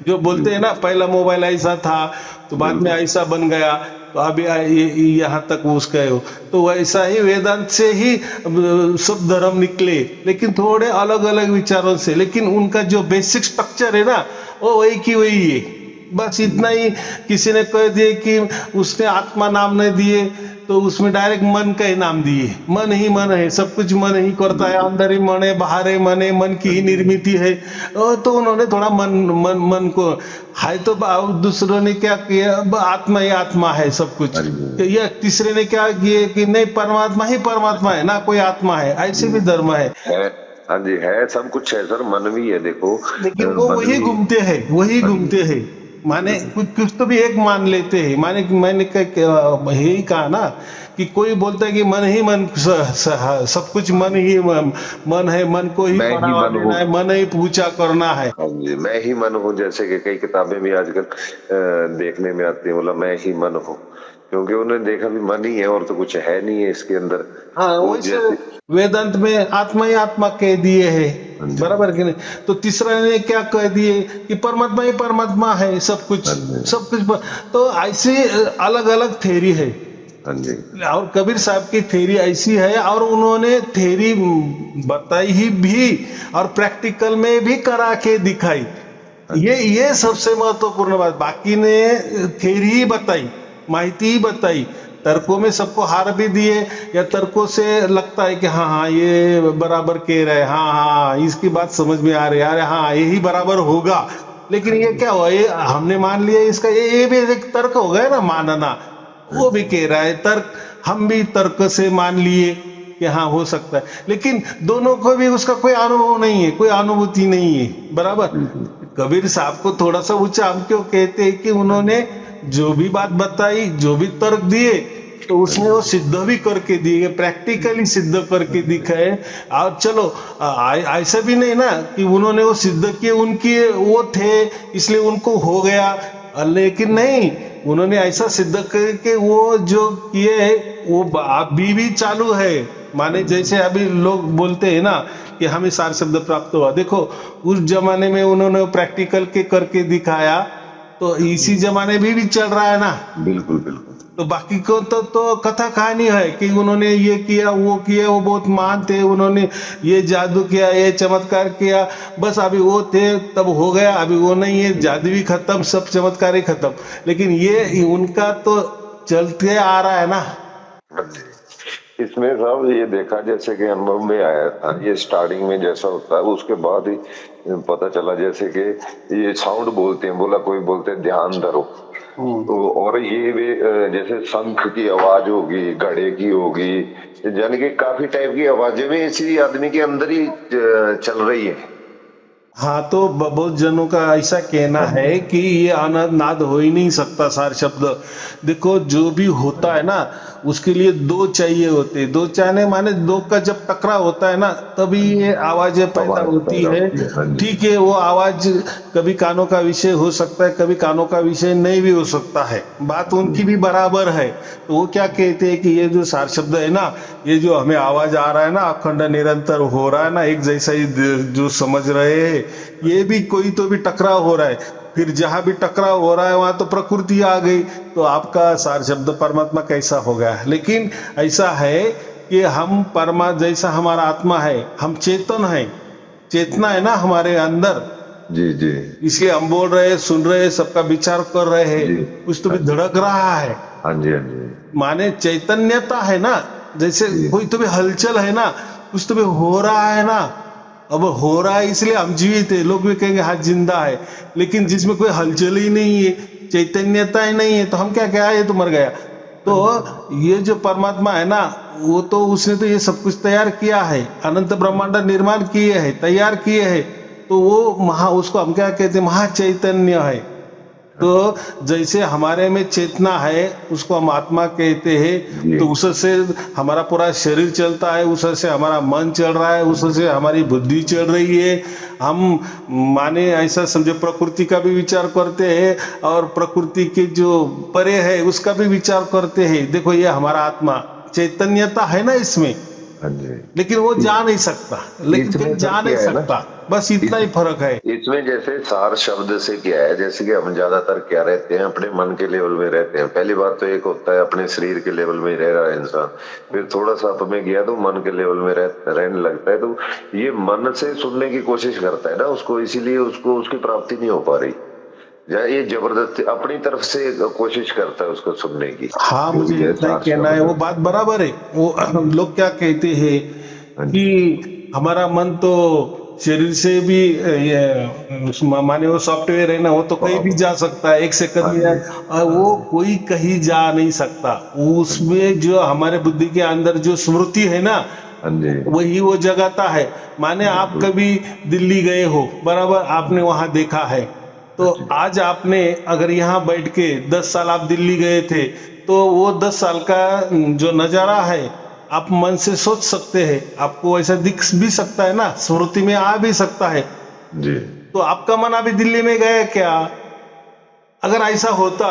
जो बोलते हैं बिल्कुल, ना, पहला मोबाइल ऐसा था तो बाद में बिल्कुल, ऐसा बन गया, तो अभी यहाँ तक उसका हो। तो वैसा ही वेदांत से ही सब धर्म निकले, लेकिन थोड़े अलग अलग विचारों से, लेकिन उनका जो बेसिक स्ट्रक्चर है ना वो वही की वही है। बस इतना ही, किसी ने कह दिए कि उसने आत्मा नाम नहीं दिए तो उसमें डायरेक्ट मन का ही नाम दिए। मन ही मन है, सब कुछ मन ही करता है, अंदर ही मन है, बाहर ही मन है, मन की ही निर्मिति है। तो उन्होंने थोड़ा मन को है, तो दूसरों ने क्या किया, आत्मा ही आत्मा है सब कुछ। या तीसरे ने क्या किए कि नहीं, परमात्मा ही परमात्मा है ना, कोई आत्मा है, ऐसे भी धर्म है। हाँ जी, है सब कुछ है सर, मन भी है देखो। लेकिन वो वही घूमते हैं, वही घूमते हैं, माने कुछ तो भी एक मान लेते हैं। माने मैंने यही कहा ना कि कोई बोलता है कि मन ही मन, सब कुछ मन ही मन है, मन को ही बढ़ावा देना है, मन ही पूजा करना है। हाँ जी, मैं ही मन हूँ, जैसे कि कई किताबें भी आजकल देखने में आती है, बोला मैं ही मन हूँ, क्योंकि उन्होंने देखा भी मन ही है और तो कुछ है नहीं है इसके अंदर। हाँ, वैसे वेदांत में आत्मा ही आत्मा कह दिए है, बराबर कि नहीं। तो तीसरा ने क्या कह दिए कि परमात्मा ही परमात्मा है, सब कुछ सब कुछ। तो ऐसी अलग अलग थ्योरी है। और कबीर साहब की थ्योरी ऐसी है, और उन्होंने थ्योरी बताई ही भी और प्रैक्टिकल में भी करा के दिखाई। ये सबसे महत्वपूर्ण बात। बाकी ने थ्योरी ही बताई, माहिती ही बताई, तर्कों में सबको हार भी दिए, या तर्कों से लगता है कि हाँ हाँ ये बराबर कह रहे हैं, हाँ हाँ इसकी बात समझ में आ रही है, अरे हाँ यही बराबर होगा। लेकिन ये क्या हुआ, ये हमने मान लिया इसका, ये भी एक तर्क हो गया ना, मानना। वो भी कह रहा है तर्क, हम भी तर्क से मान लिए कि हाँ हो सकता है, लेकिन दोनों को भी उसका कोई अनुभव नहीं है, कोई अनुभूति नहीं है, बराबर। कबीर साहब को थोड़ा सा ऊंचा हम क्यों कहते हैं कि उन्होंने जो भी बात बताई, जो भी तर्क दिए, तो उसने वो सिद्ध भी करके दिए, प्रैक्टिकली सिद्ध करके दिखाए। और चलो ऐसा भी नहीं ना कि उन्होंने वो सिद्ध किए, उनके वो थे इसलिए उनको हो गया, लेकिन नहीं, उन्होंने ऐसा सिद्ध करके वो जो किए वो अभी भी चालू है। माने जैसे अभी लोग बोलते हैं ना कि हमें सार शब्द प्राप्त हुआ, देखो उस जमाने में उन्होंने प्रैक्टिकल के करके दिखाया, तो इसी जमाने में भी चल रहा है ना। बिल्कुल बिल्कुल। तो बाकी को तो कथा कहानी है कि उन्होंने ये किया, वो बहुत महान थे, उन्होंने ये जादू किया, ये चमत्कार किया, बस अभी वो थे तब हो गया, अभी वो नहीं है, जादू भी खत्म, सब चमत्कार ही खत्म। लेकिन ये उनका तो चलते आ रहा है ना। इसमें साहब ये देखा जैसे कि अनुभव में आया था, ये स्टार्टिंग में जैसा होता है उसके बाद ही पता चला, जैसे कि ये साउंड बोलते हैं, बोला कोई बोलते हैं ध्यान धरो, तो और ये वे जैसे शंख की आवाज होगी, घड़े की होगी, यानी कि काफी टाइप की आवाजें भी इसी आदमी के अंदर ही चल रही है। हाँ, तो बहुत जनों का ऐसा कहना है कि ये आनंद नाद हो ही नहीं सकता सार शब्द। देखो जो भी होता है ना उसके लिए दो चाहिए होते, दो चाहने माने दो का जब टकराव होता है ना तभी ये आवाजें पैदा होती है। ठीक है, वो आवाज कभी कानों का विषय हो सकता है, कभी कानों का विषय नहीं भी हो सकता है, बात उनकी भी बराबर है। तो वो क्या कहते हैं कि ये जो सार शब्द है ना, ये जो हमें आवाज आ रहा है ना, अखंड निरंतर हो रहा है ना, एक जैसा ही जो समझ रहे हैं, ये भी कोई तो भी टकराव हो रहा है। फिर जहां भी टकराव हो रहा है वहां तो प्रकृति आ गई, तो आपका सार शब्द परमात्मा कैसा हो गया। लेकिन ऐसा है कि हम परमात्मा जैसा हमारा आत्मा है, हम चेतन है, चेतना है ना हमारे अंदर। जी जी, इसलिए हम बोल रहे हैं, सुन रहे हैं, सबका विचार कर रहे हैं, कुछ तो भी धड़क रहा है। हाँ जी हाँ जी, माने चैतन्यता है ना, जैसे कोई तो भी हलचल है ना, कुछ तो भी हो रहा है ना। अब हो रहा है इसलिए हम जीवित है, लोग भी कहेंगे हाँ जिंदा है, लेकिन जिसमें कोई हलचल ही नहीं है, चैतन्यता ही नहीं है, तो हम क्या क्या, ये तो मर गया। तो ये जो परमात्मा है ना, वो तो उसने तो ये सब कुछ तैयार किया है, अनंत ब्रह्मांड निर्माण किए है, तैयार किए है, तो वो उसको हम क्या कहते हैं, महाचैतन्य है। तो जैसे हमारे में चेतना है उसको हम आत्मा कहते हैं, तो उससे हमारा पूरा शरीर चलता है, उससे हमारा मन चल रहा है, उससे हमारी बुद्धि चल रही है। हम माने ऐसा समझे प्रकृति का भी विचार करते हैं और प्रकृति के जो परे है उसका भी विचार करते हैं। देखो ये हमारा आत्मा चैतन्यता है ना इसमें, लेकिन वो जा नहीं सकता, लेकिन जा नहीं सकता। बस इतना ही फर्क है। इसमें जैसे सार शब्द से क्या है, जैसे कि हम ज्यादातर क्या रहते हैं, अपने मन के लेवल में रहते हैं। पहली बात तो एक होता है अपने शरीर के लेवल में ही रह रहा है इंसान, फिर थोड़ा सा आप में गया तो मन के लेवल में रहने लगता है। तो ये मन से सुनने की कोशिश करता है ना उसको, इसीलिए उसको उसकी प्राप्ति नहीं हो पा रही, या ये जबरदस्ती अपनी तरफ से कोशिश करता है उसको सुनने की। हाँ, जो मुझे भी है इतना ही सार कहना है, वो शब्द। बात बराबर है। वो लोग क्या कहते हैं हाँ जी। कि हमारा मन तो शरीर से भी माने वो सॉफ्टवेयर है ना, वो तो कहीं भी जा सकता है एक सेकंड हाँ में। जी। हाँ वो जी। कोई कहीं जा नहीं सकता। उसमें जो हमारे बुद्धि के अंदर जो स्मृति है ना, हाँ जी। वही वो जगाता है। माने आप बिल्कुल। कभी दिल्ली गए हो, बराबर, आपने वहां देखा है। हाँ तो जी। आज आपने अगर यहाँ बैठ के 10 साल आप दिल्ली गए थे, तो वो 10 साल का जो नजारा है आप मन से सोच सकते हैं। आपको ऐसा दिख भी सकता है ना, स्मृति में आ भी सकता है। जी। तो आपका मन अभी दिल्ली में गया क्या? अगर ऐसा होता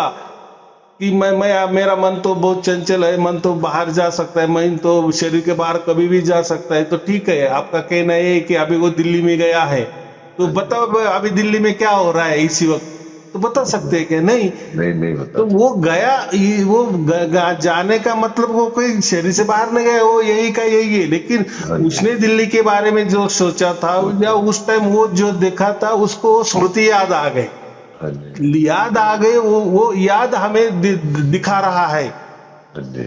कि मैं मेरा मन तो बहुत चंचल है, मन तो बाहर जा सकता है, मन तो शरीर के बाहर कभी भी जा सकता है, तो ठीक है, आपका कहना है कि अभी वो दिल्ली में गया है, तो हाँ जी। बताओ अभी दिल्ली में क्या हो रहा है इसी वक्त? तो बता सकते हैं क्या? नहीं। नहीं, नहीं तो बता वो सकते। गया, जाने का मतलब वो कोई शरीर से बाहर नहीं गया, वो यही का यही है। लेकिन हाँ जी। उसने दिल्ली के बारे में जो सोचा था, या सोचा। उस टाइम वो जो देखा था, उसको स्मृति याद आ गई। हाँ जी। याद आ गए, वो याद हमें दिखा रहा है। हाँ जी।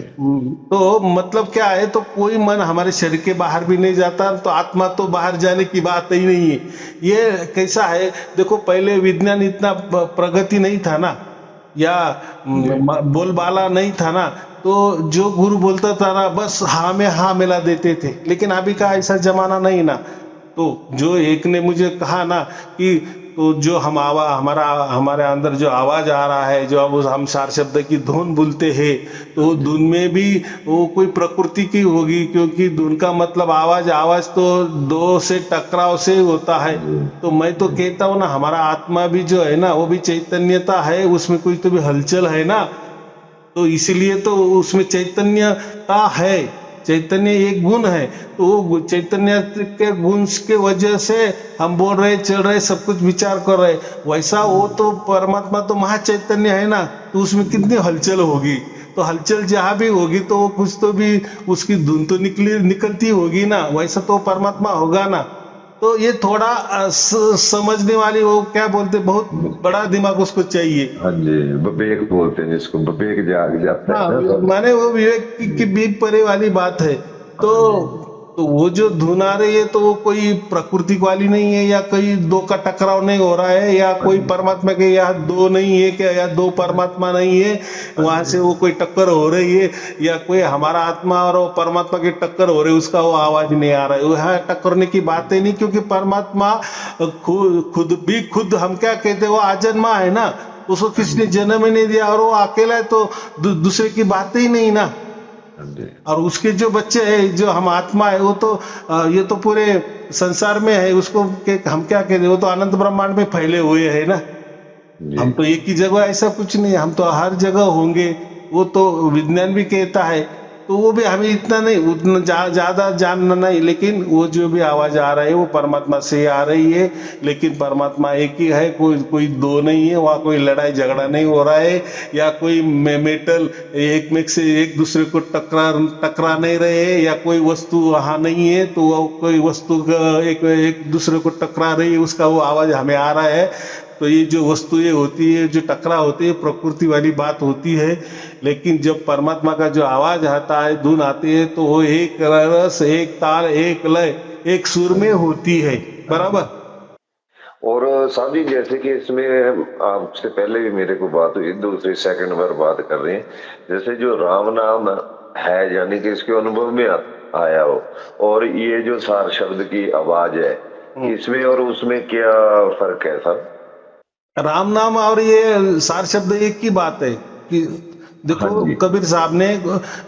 तो मतलब क्या है, तो कोई मन हमारे शरीर के बाहर भी नहीं जाता, तो आत्मा तो बाहर जाने की बात ही नहीं है। ये कैसा है, देखो पहले विज्ञान इतना प्रगति नहीं था ना, या जी। बोलबाला नहीं था ना, तो जो गुरु बोलता था ना, बस हाँ में हाँ मिला देते थे। लेकिन अभी का ऐसा जमाना नहीं ना। तो जो एक ने मुझे कहा ना कि तो जो हम हमारा हमारे अंदर जो आवाज आ रहा है, जो अब हम सार शब्द की धुन बोलते हैं, तो हाँ वो जी। धुन में भी वो कोई प्रकृति की होगी, क्योंकि धुन का मतलब आवाज, आवाज तो दो से टकराव से ही होता है। जी। तो मैं तो जी। कहता हूँ ना, हमारा आत्मा भी जो है ना, वो भी चैतन्यता है, उसमें कोई तो भी हलचल है ना। तो इसीलिए तो उसमें चैतन्यता है। चैतन्य एक गुण है। तो वो चैतन्य के गुण के वजह से हम बोल रहे, चल रहे, सब कुछ विचार कर रहे। वैसा वो तो परमात्मा तो महाचैतन्य है ना, तो उसमें कितनी हलचल होगी। तो हलचल जहां भी होगी, तो वो कुछ तो भी उसकी धुन तो निकलती होगी ना, वैसा तो परमात्मा होगा ना। तो ये थोड़ा समझने वाली, वो क्या बोलते, बहुत बड़ा दिमाग उसको चाहिए। हाँ जी, विवेक बोलते हैं जिसको, विवेक जाग जाता है हाँ, ना सब। माने वो विवेक की बीप परे वाली बात है। तो हाँ जी। तो वो जो धुन आ रही है, तो वो कोई प्रकृति वाली नहीं है, या कोई दो का टकराव नहीं हो रहा है, या हाँ कोई जी। परमात्मा के यहाँ दो नहीं है क्या, या दो परमात्मा नहीं है, हाँ वहां जी। से वो कोई टक्कर हो रही है, या कोई हमारा आत्मा और वो परमात्मा की टक्कर हो रही है, उसका वो आवाज नहीं आ रहा है। वह टक्करने की बात ही नहीं, क्योंकि परमात्मा खुद हम क्या कहते हैं, वो आजन्मा है ना। उसको हाँ किसने जी। जन्म ही नहीं दिया, और वो अकेला है, तो दूसरे की बात ही नहीं ना। हाँ जी। और उसके जो बच्चे हैं, जो हम आत्मा है, वो तो ये तो पूरे संसार में है, उसको हम क्या कहते हैं, वो तो अनंत ब्रह्मांड में फैले हुए है ना। जी। हम तो एक ही जगह, ऐसा कुछ नहीं, हम तो हर जगह होंगे। वो तो विज्ञान भी कहता है। तो वो भी हमें इतना नहीं, उतना ज्यादा जानना नहीं, लेकिन वो जो भी आवाज आ रहा है, वो परमात्मा से आ रही है। लेकिन परमात्मा एक ही है, कोई कोई दो नहीं है, वहाँ कोई लड़ाई झगड़ा नहीं हो रहा है, या कोई मेटल एक में से एक दूसरे को टकरा नहीं रहे हैं, या कोई वस्तु वहां नहीं है, तो वो कोई वस्तु एक एक दूसरे को टकरा रही है, उसका वो आवाज हमें आ रहा है। तो ये जो वस्तुएं होती है, जो टकराव होती है, प्रकृति वाली बात होती है। लेकिन जब परमात्मा का जो आवाज आता है, धुन आती है, तो वो एक रस, एक ताल, एक लय, एक सुर हाँ में जी। होती है। हाँ जी। बराबर। और साहब जी, जैसे कि इसमें आपसे पहले भी मेरे को बात हुई, दूसरी सेकंड बार बात कर रहे हैं, जैसे जो राम नाम है, यानी कि इसके अनुभव में आया हो, और ये जो सार शब्द की आवाज है, इसमें और उसमें क्या फर्क है साहब? राम नाम और ये सार शब्द एक ही बात है कि हाँ देखो, जी। कबीर साहब ने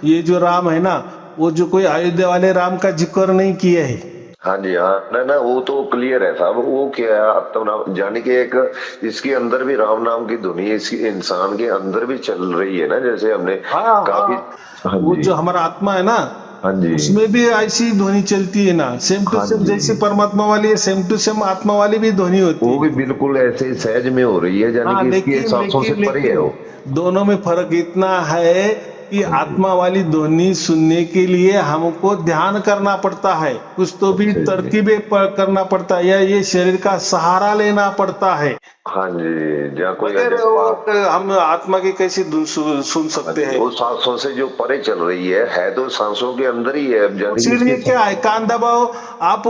ये जो राम है ना, वो जो कोई अयोध्या वाले राम का जिक्र नहीं किया है। हाँ जी। हाँ, ना ना, वो तो क्लियर है साहब। वो क्या है, आत्म नाम, यानी कि एक इसके अंदर भी राम नाम की धुनी इस इंसान के अंदर भी चल रही है ना, जैसे हमने हाँ काफी। हाँ, हाँ वो जी। जो हमारा आत्मा है ना, हाँ जी, उसमें भी ऐसी ध्वनि चलती है ना, सेम टू हाँ सेम जी, जैसे परमात्मा वाली है, सेम टू सेम आत्मा वाली भी ध्वनि होती वो है। भी बिल्कुल ऐसे ही सहज में हो रही है, यानी हाँ, कि इसकी लेकिन सांसों से लेकिन परे है लेकिन वो। दोनों में फर्क इतना है कि हाँ जी, आत्मा वाली ध्वनि सुनने के लिए हमको ध्यान करना पड़ता है, कुछ तो भी अच्छा जी, तरकीबें करना पड़ता है, या ये शरीर का सहारा लेना पड़ता है। हाँ जी, जहाँ कोई बगैर अजप्पा। हम आत्मा की कैसी धुन सुन हाँ सकते जी, हैं? वो सांसों से जो परे चल रही है तो सांसों के अंदर ही है, अब तो यानी कि इसीलिए इसकी। क्या है, कान दबाओ, आप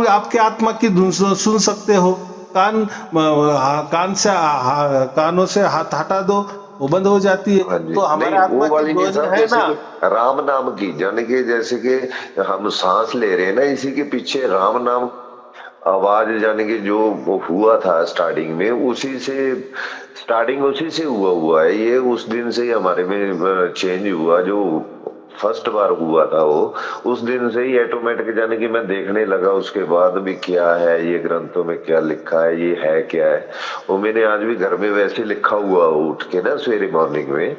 आपके आत्मा की धुन सुन सकते हो। कान कान से कानों से हाथ हटा दो, वो बंद हो जाती है। हाँ जी, तो नहीं हमारे वो आत्मा की वाली नहीं ध्वनि साहब, है जैसे ना। कि राम नाम की, यानी कि जैसे कि हम सांस ले रहे हैं ना, इसी के पीछे राम नाम आवाज, यानी कि जो वो हुआ था स्टार्टिंग में, उसी से स्टार्टिंग उसी से हुआ है ये, उस दिन से ही हमारे में चेंज हुआ, जो फर्स्ट बार हुआ था वो उस दिन से ही ऑटोमेटिक, यानी कि मैं देखने लगा उसके बाद भी क्या है ये ग्रंथों में क्या लिखा है, ये है क्या है। वो मैंने आज भी घर में वैसे लिखा हुआ उठ के ना सवेरे मॉर्निंग में।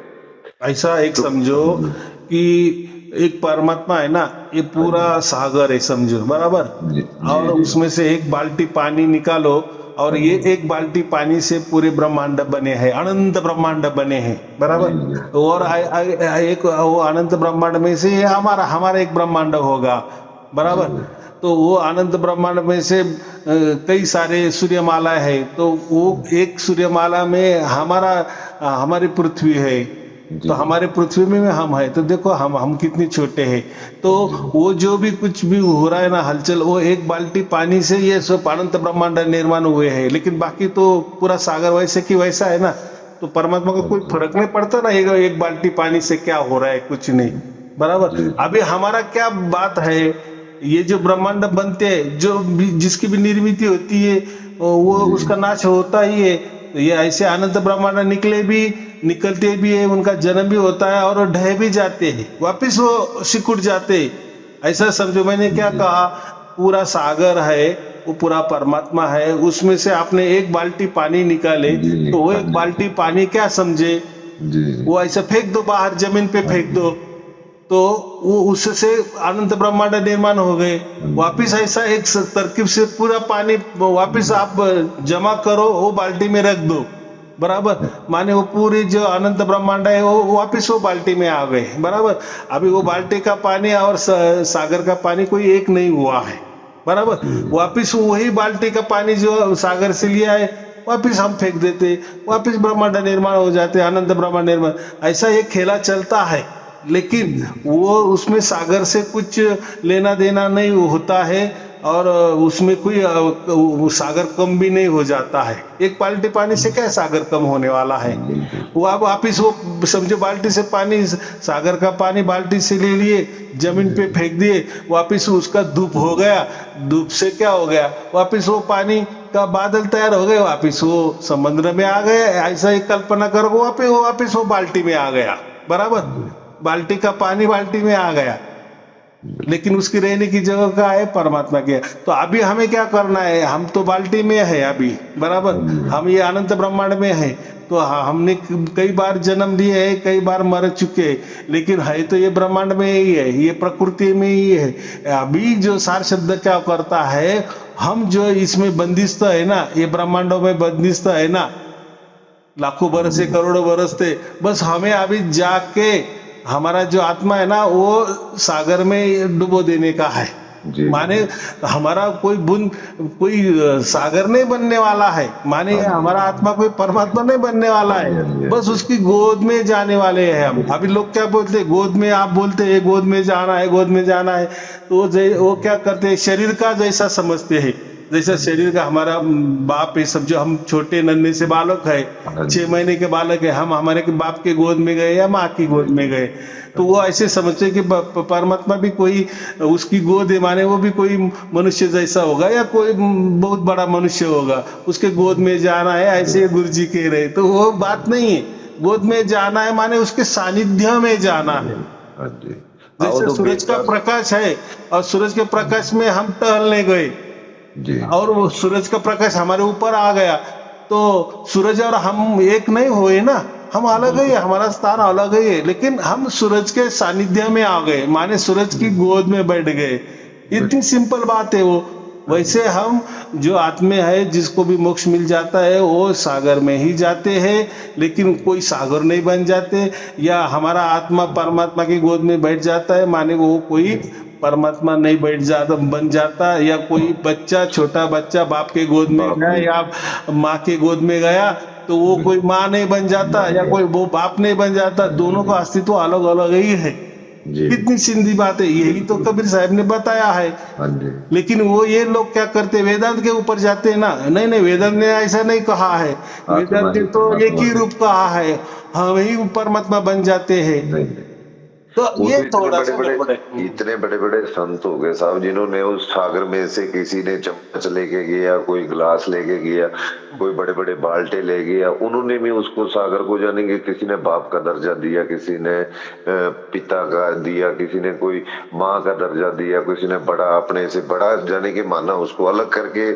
ऐसा एक तो समझो हाँ जी, कि एक परमात्मा है ना, ये हाँ पूरा जी, सागर है समझो, बराबर। जी, जी, और जी, उसमें से एक बाल्टी पानी निकालो, और हाँ ये जी, एक बाल्टी पानी से पूरे ब्रह्मांड बने हैं, अनंत ब्रह्मांड बने हैं, जी, बराबर। जी, और एक वो अनंत ब्रह्मांड में से ये हमारा हमारा एक ब्रह्मांड होगा, जी, बराबर। तो वो अनंत ब्रह्मांड में से कई सारे सूर्यमाला है, तो वो एक सूर्यमाला में हमारी पृथ्वी है। तो जी, हमारे पृथ्वी में हम है, तो देखो हम कितनी छोटे हैं। तो जी, वो जो भी कुछ भी हो रहा है ना हलचल, वो एक बाल्टी पानी से ये सब अनंत ब्रह्मांड निर्माण हुए हैं, लेकिन बाकी तो पूरा सागर वैसे की वैसा है ना। तो परमात्मा को हाँ कोई जी, फर्क नहीं पड़ता ना, एक बाल्टी पानी से क्या हो रहा है, कुछ नहीं, बराबर। जी, जी, अभी हमारा क्या बात है, ये जो ब्रह्मांड बनते हैं, जिसकी भी निर्मित होती है, वो जी, उसका नाश होता ही है। तो ये ऐसे अनंत ब्रह्मांड निकलते भी है, उनका जन्म भी होता है, और ढह भी जाते हैं, वापिस वो सिकुड़ जाते हैं। ऐसा समझो, मैंने क्या जी, कहा, पूरा सागर है, वो पूरा परमात्मा है, उसमें से आपने एक बाल्टी पानी निकाले, जी, तो वो हाँ एक जी, बाल्टी पानी क्या समझे, जी, वो ऐसे फेंक दो बाहर, जमीन पे हाँ फेंक जी, दो, तो वो उससे अनंत ब्रह्मांड निर्माण हो गए। हाँ जी, वापिस ऐसा एक तरकीब से पूरा पानी वापिस आप जमा करो, वो बाल्टी में रख दो, बराबर। माने वो पूरी जो अनंत ब्रह्मांड है, वो वापिस वो बाल्टी में आ गए, बराबर। अभी वो बाल्टी का पानी और सागर का पानी कोई एक नहीं हुआ है, बराबर। जी, वापिस वही बाल्टी का पानी जो सागर से लिया है, वापिस हम फेंक देते, वापिस ब्रह्मांड निर्माण हो जाते, अनंत ब्रह्मांड निर्माण। ऐसा ये खेला चलता है, लेकिन जी, वो उसमें सागर से कुछ लेना देना नहीं होता है, और उसमें कोई वो सागर कम भी नहीं हो जाता है। एक बाल्टी पानी से क्या सागर कम होने वाला है? बिल्कुल, वो आप वापिस वो समझो, बाल्टी से पानी, सागर का पानी बाल्टी से ले लिए, जमीन जी, पे फेंक दिए, वापिस उसका धूप हो गया, धूप से क्या हो गया, वापिस वो पानी का बादल तैयार हो गए, वापिस वो समुद्र में आ गए। ऐसा ही कल्पना करो, वापिस वो बाल्टी में आ गया, बराबर। जी, बाल्टी का पानी बाल्टी में आ गया, लेकिन उसकी रहने की जगह का है, परमात्मा की है। तो अभी हमें क्या करना है, हम तो बाल्टी में है अभी, बराबर। हाँ जी, हम ये अनंत ब्रह्मांड में है, तो हमने कई बार जन्म लिए है, कई बार मर चुके हैं, लेकिन है तो ये ब्रह्मांड में ही है, ये प्रकृति में ही है। अभी जो सार शब्द क्या करता है, हम जो इसमें बंदिस्त है ना, ये ब्रह्मांडों में बंदिस्त है ना, लाखों हाँ बरस से जी, करोड़ों बरस थे, बस हमें अभी जाके हमारा जो आत्मा है ना, वो सागर में डुबो देने का है। जी, माने जी, हमारा कोई बूंद, कोई सागर नहीं बनने वाला है, माने हाँ जी, हमारा आत्मा कोई परमात्मा नहीं बनने वाला हाँ है, जी, हाँ जी, हाँ बस जी, उसकी गोद में जाने वाले हैं हम। अभी लोग क्या बोलते हैं, गोद में, आप बोलते हैं गोद में जाना है, गोद में जाना है, तो वो क्या करते हैं, शरीर का जैसा समझते हैं, जैसा शरीर का हमारा बाप है, सब जो हम छोटे नन्हे से बालक है, हाँ 6 महीने के बालक है, हम हमारे के बाप के गोद में गए या माँ की गोद में गए, तो वो ऐसे समझते कि परमात्मा भी कोई उसकी गोद है, माने वो भी कोई मनुष्य जैसा होगा, या कोई बहुत बड़ा मनुष्य होगा, उसके गोद में जाना है, ऐसे गुरु जी कह रहे। तो वो बात नहीं है, गोद में जाना है माने उसके सानिध्य में जाना है। हाँ जी, हाँ, वो जैसे तो सूरज का बेकार। प्रकाश है, और सूरज के प्रकाश में हम टहलने गए, जी, और वो सूरज का प्रकाश हमारे ऊपर आ गया, तो सूरज और हम एक नहीं हुए ना, हम अलग है, हमारा स्थान अलग है, लेकिन हम सूरज के सानिध्य में आ गए, माने सूरज की गोद में बैठ गए। इतनी सिंपल बात है वो। वैसे हम जो आत्मे है, जिसको भी मोक्ष मिल जाता है, वो सागर में ही जाते हैं, लेकिन कोई सागर नहीं बन जाते। या हमारा आत्मा परमात्मा की गोद में बैठ जाता है, माने वो कोई परमात्मा नहीं बैठ जाता, बन जाता। या कोई बच्चा, छोटा बच्चा बाप के गोद में गया या माँ के गोद में गया, तो वो कोई माँ नहीं बन जाता या कोई वो बाप नहीं बन जाता। दोनों का अस्तित्व अलग अलग ही है। जी। कितनी सीधी बात है, यही तो कबीर साहब ने बताया है। हाँ जी। लेकिन वो ये लोग क्या करते, वेदांत के ऊपर जाते हैं ना। नहीं नहीं, वेदांत ने ऐसा नहीं कहा है। वेदांत ने तो एक ही रूप कहा है, हम ही परमात्मा बन जाते हैं। नहीं, तो वो ये तो थोड़ा सा इतने बड़े बड़े संत हो गए साहब, जिन्होंने उस सागर में से किसी ने चम्मच लेके गया, कोई गिलास लेके गया, कोई बड़े बड़े बाल्टे ले गया, उन्होंने भी उसको सागर को जाने के, किसी ने बाप का दर्जा दिया, किसी ने पिता का दिया, किसी ने कोई माँ का दर्जा दिया, किसी ने बड़ा, अपने से बड़ा जाने के माना, उसको अलग करके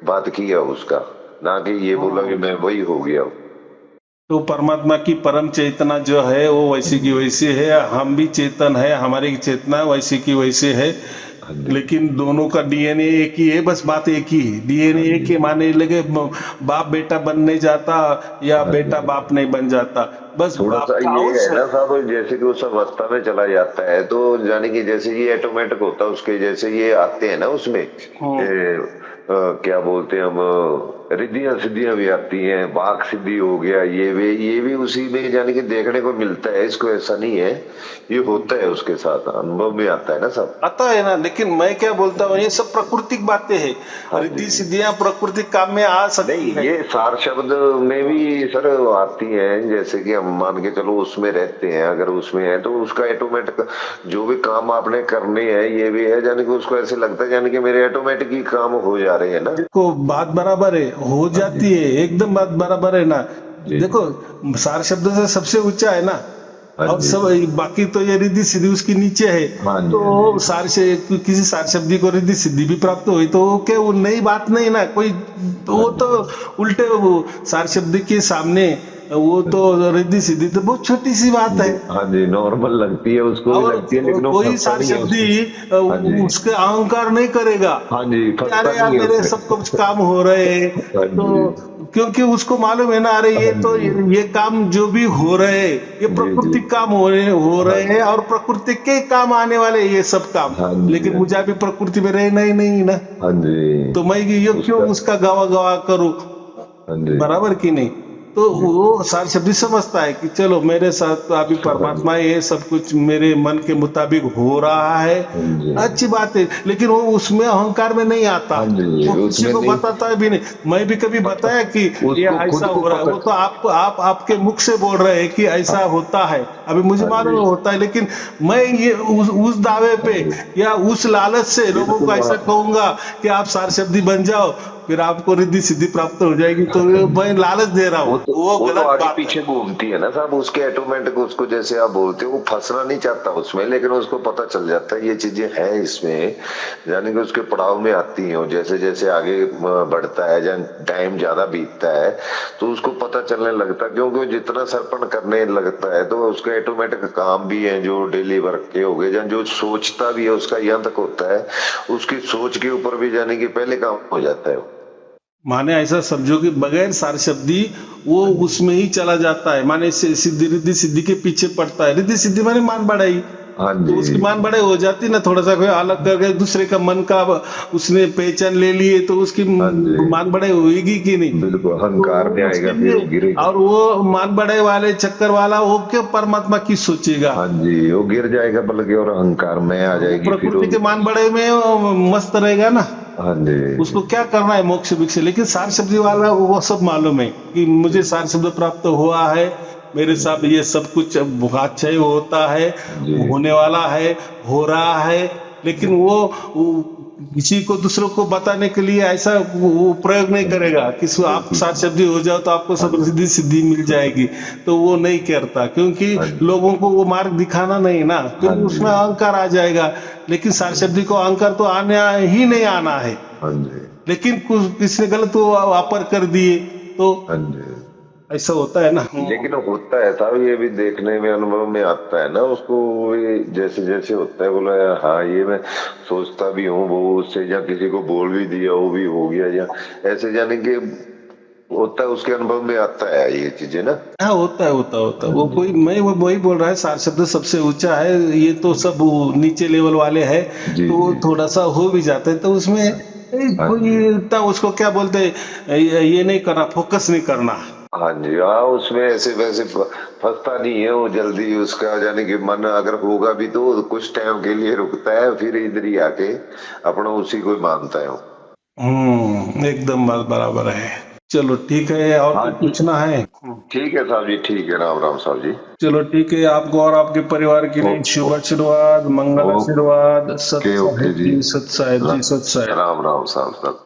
बात किया उसका, ना कि ये बोला कि मैं वही हो गया। तो परमात्मा की परम चेतना जो है वो वैसी की वैसी है, हम भी चेतन है, हमारी चेतना वैसी की वैसी है। लेकिन दोनों का डीएनए एक ही है, बस बात एक ही है। डीएनए एक ही, माने लगे बाप बेटा बन नहीं जाता या बेटा बाप नहीं बन जाता, बस थोड़ा बाप सा का ये अंश है ना साहब, जैसे कि उस अवस्था में चला जाता है तो यानी कि जैसे ये ऑटोमेटिक होता है उसके, जैसे ये आते हैं ना उसमें क्या बोलते हैं हम, रिद्धियां सिद्धियां भी आती हैं, वाक सिद्धि हो गया, ये भी उसी में यानी कि देखने को मिलता है। इसको ऐसा नहीं है, ये होता है उसके साथ, अनुभव में आता है ना सब, आता है ना। लेकिन मैं क्या बोलता हूँ, ये सब प्राकृतिक बातें हैं। रिद्धि सिद्धियां प्राकृतिक काम में आ सकती नहीं, है। ये सार शब्द में भी सर आती हैं। जैसे कि हम मान के चलो उसमें रहते हैं, अगर उसमें है तो उसका ऑटोमेटिक जो भी काम आपने करने हैं, ये भी है यानी कि उसको ऐसे लगता है यानी कि मेरे ऑटोमेटिक ही काम हो जा रहे हैं ना। देखो बात बराबर है, हो जाती है, एकदम बात बराबर है ना। देखो सार शब्द से सबसे ऊंचा है ना, और सब बाकी तो ये रिद्धि सिद्धि उसकी नीचे है। तो सार से किसी सार शब्दी को रिद्धि सिद्धि भी प्राप्त हुई तो क्या वो नई बात नहीं ना कोई, तो वो तो उल्टे वो सार शब्द के सामने वो तो रिद्धि सिद्धि तो बहुत छोटी सी बात है। हाँ जी, नॉर्मल लगती है उसको, भी लगती है, लेकिन कोई सार शब्दी उसके अहंकार नहीं करेगा। हाँ जी, अरे यार मेरे सब कुछ काम हो रहे हैं, तो क्योंकि उसको मालूम है ना, अरे ये तो ये काम जो भी हो रहे हैं ये प्राकृतिक काम हो रहे हैं और प्रकृति के काम आने वाले ये सब काम। लेकिन मुझे अभी प्रकृति में रहना ही नहीं ना, तो मैं ये क्यों उसका गवा गवा करूं, बराबर की नहीं। तो वो सार शब्दी समझता है कि चलो मेरे साथ तो अभी परमात्मा ये सब कुछ मेरे मन के मुताबिक हो रहा है, अच्छी बात है। लेकिन वो उसमें अहंकार में नहीं आता, वो किसी को बताता भी नहीं। मैं भी कभी बताया कि ये ऐसा हो रहा है, वो तो आपके मुख से बोल रहे हैं कि ऐसा होता है, अभी मुझे मालूम होता है। लेकिन मैं ये उस दावे पे या उस लालच से लोगों को ऐसा कहूंगा कि आप सार शब्दी बन जाओ, फिर आपको रिद्धि सिद्धि प्राप्त हो जाएगी, तो मैं लालच दे रहा हूँ। वो गलत आगे बात पीछे घूमती है ना साहब, उसके ऑटोमेटिक उसको, जैसे आप बोलते हो, वो फंसना नहीं चाहता उसमें, लेकिन उसको पता चल जाता है ये चीजें हैं इसमें, यानी कि उसके पड़ाव में आती हैं। जैसे जैसे आगे बढ़ता है, जब टाइम ज्यादा बीतता है तो उसको पता चलने लगता है, क्योंकि वो जितना सर्पण करने लगता है तो उसके ऑटोमेटिक काम भी है जो डेली वर्क के हो गए, जो सोचता भी है उसका यंत्र होता है, उसकी सोच के ऊपर भी जाने की पहले काम हो जाता है। माने ऐसा समझो कि बगैर सार शब्दी वो उसमें ही चला जाता है, माने सिद्धि रिद्धि सिद्धि के पीछे पड़ता है। रिद्धि सिद्धि माने मान बढ़ाई, तो उसकी मान बढ़ाई हो जाती ना, थोड़ा सा कोई अलग करके दूसरे का मन का उसने पहचान ले लिए तो उसकी मान बढ़ाई होगी कि नहीं, बिल्कुल अहंकार में आएगा, फिर और वो मान बढ़ाई वाले चक्कर वाला वो क्यों परमात्मा की सोचेगा। हाँ जी, वो गिर जाएगा बल्कि, और अहंकार में आ जाएगी, प्रकृति के मान बढ़ाई में मस्त रहेगा ना। हाँ जी, उसको क्या करना है मोक्ष भिक्ष। लेकिन सार शब्दी वाला वो सब मालूम है कि मुझे सार शब्द प्राप्त हुआ है, मेरे साथ ये सब कुछ अच्छा होता है, होने वाला है, हो रहा है। लेकिन वो किसी को दूसरों को बताने के लिए ऐसा वो प्रयोग नहीं करेगा कि आप सार शब्दी हो जाओ तो आपको सब रिद्धि सिद्धि मिल जाएगी, तो वो नहीं करता, क्योंकि लोगों को वो मार्ग दिखाना नहीं ना, तो उसमें अहंकार आ जाएगा। लेकिन सार शब्दी को अहंकार तो आना ही नहीं आना है, लेकिन किसी ने गलत वापर कर दिए तो ऐसा होता है ना। लेकिन होता है साहब, ये भी देखने में अनुभव में आता है ना उसको। ये जैसे जैसे होता है, बोला यार हाँ ये मैं सोचता भी हूँ वो उससे, या किसी को बोल भी दिया वो भी हो गया, या ऐसे जाने के होता है, उसके अनुभव में आता है ये चीजें ना। हाँ, होता है वो जी कोई, मैं वो वही बोल रहा है, सार शब्द सबसे ऊंचा है, ये तो सब वो नीचे लेवल वाले हैं, जी तो वो जी। थोड़ा सा हो भी जाता है, तो उसमें हाँ कोई जी इतना उसको क्या बोलते हैं, ये नहीं करना, फोकस नहीं करना। हाँ जी। हाँ उसमें ऐसे वैसे फंसता नहीं है वो जल्दी, उसका यानी कि मन अगर होगा भी तो कुछ टाइम के लिए रुकता है, फिर इधर ही आके अपना उसी को मानता है वो। एकदम बात बराबर है। चलो ठीक है, और हाँ कुछ जी। पूछना है? ठीक है साहब जी, ठीक है, राम राम साहब जी। चलो ठीक है, आपको और आपके परिवार के ओ, लिए ओ, शुभ आशीर्वाद, मंगल ओके आशीर्वाद, सत ओके साहिब जी। जी, सत साहिब जी, सत साहिब। राम राम साहब साहब।